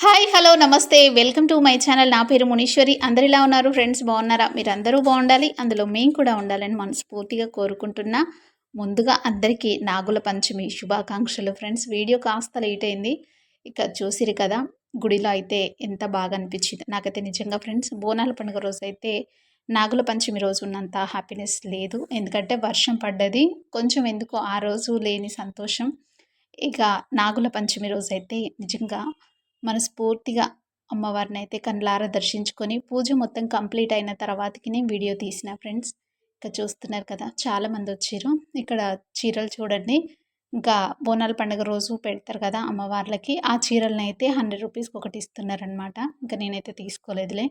Hi hello నమస్తే welcome to my channel. నా పేరు మునీశ్వరి. అందరిలా ఉన్నారు ఫ్రెండ్స్, బాగున్నారా? మీరందరూ బాగుండాలి, అందులో మేము కూడా ఉండాలని మనస్ఫూర్తిగా కోరుకుంటున్నా. ముందుగా అందరికీ నాగుల పంచమి శుభాకాంక్షలు ఫ్రెండ్స్. వీడియో కాస్త లేట్ అయింది, ఇక చూసిరు కదా. గుడిలో అయితే ఎంత బాగా అనిపించింది నాకైతే నిజంగా ఫ్రెండ్స్. బోనాల పండుగ రోజు అయితే నాగుల పంచమి రోజు ఉన్నంత హ్యాపీనెస్ లేదు, ఎందుకంటే వర్షం పడ్డది. కొంచెం ఎందుకో ఆ రోజు లేని సంతోషం ఇక నాగుల పంచమి రోజు అయితే నిజంగా మనస్ఫూర్తిగా అమ్మవారిని అయితే కళ్ళారా దర్శించుకొని పూజ మొత్తం కంప్లీట్ అయిన తర్వాతకి నేను వీడియో తీసిన ఫ్రెండ్స్. ఇక చూస్తున్నారు కదా, చాలామంది వచ్చారు. ఇక్కడ చీరలు చూడండి, ఇంకా బోనాల పండుగ రోజు పెడతారు కదా అమ్మవార్లకి, ఆ చీరలను అయితే 100 రూపీస్కి ఒకటి ఇస్తున్నారనమాట. ఇంకా నేనైతే తీసుకోలేదులే.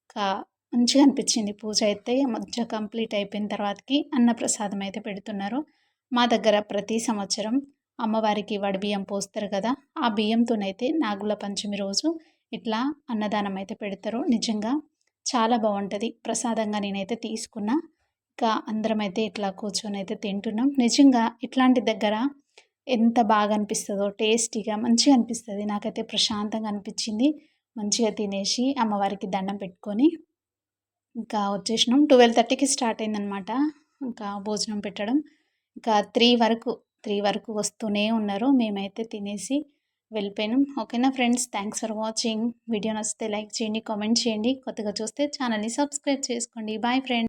ఇంకా మంచిగా అనిపించింది. పూజ అయితే మంచిగా కంప్లీట్ అయిపోయిన తర్వాతకి అన్నప్రసాదం అయితే పెడుతున్నారు. మా దగ్గర ప్రతి సంవత్సరం అమ్మవారికి వడిబియ్యం పోస్తారు కదా, ఆ బియ్యంతోనైతే నాగుల పంచమి రోజు ఇట్లా అన్నదానం అయితే పెడతారు. నిజంగా చాలా బాగుంటుంది. ప్రసాదంగా నేనైతే తీసుకున్నా. ఇంకా అందరం అయితే ఇట్లా కూర్చొని అయితే తింటున్నాం. నిజంగా ఇట్లాంటి దగ్గర ఎంత బాగా అనిపిస్తుందో, టేస్టీగా మంచిగా అనిపిస్తుంది. నాకైతే ప్రశాంతంగా అనిపించింది. మంచిగా తినేసి అమ్మవారికి దండం పెట్టుకొని ఇంకా వచ్చేసినాం. 12:30కి స్టార్ట్ అయిందనమాట ఇంకా భోజనం పెట్టడం. ఇంకా 3 వరకు వస్తూనే ఉన్నారు. మేమైతే తినేసి వెళ్ళిపోయినాం. ఓకేనా friends, thanks for watching. Video నచ్చితే లైక్ చేయండి, కామెంట్ చేయండి. కొత్తగా చూస్తే ఛానల్ని సబ్స్క్రైబ్ చేసుకోండి. Bye friends.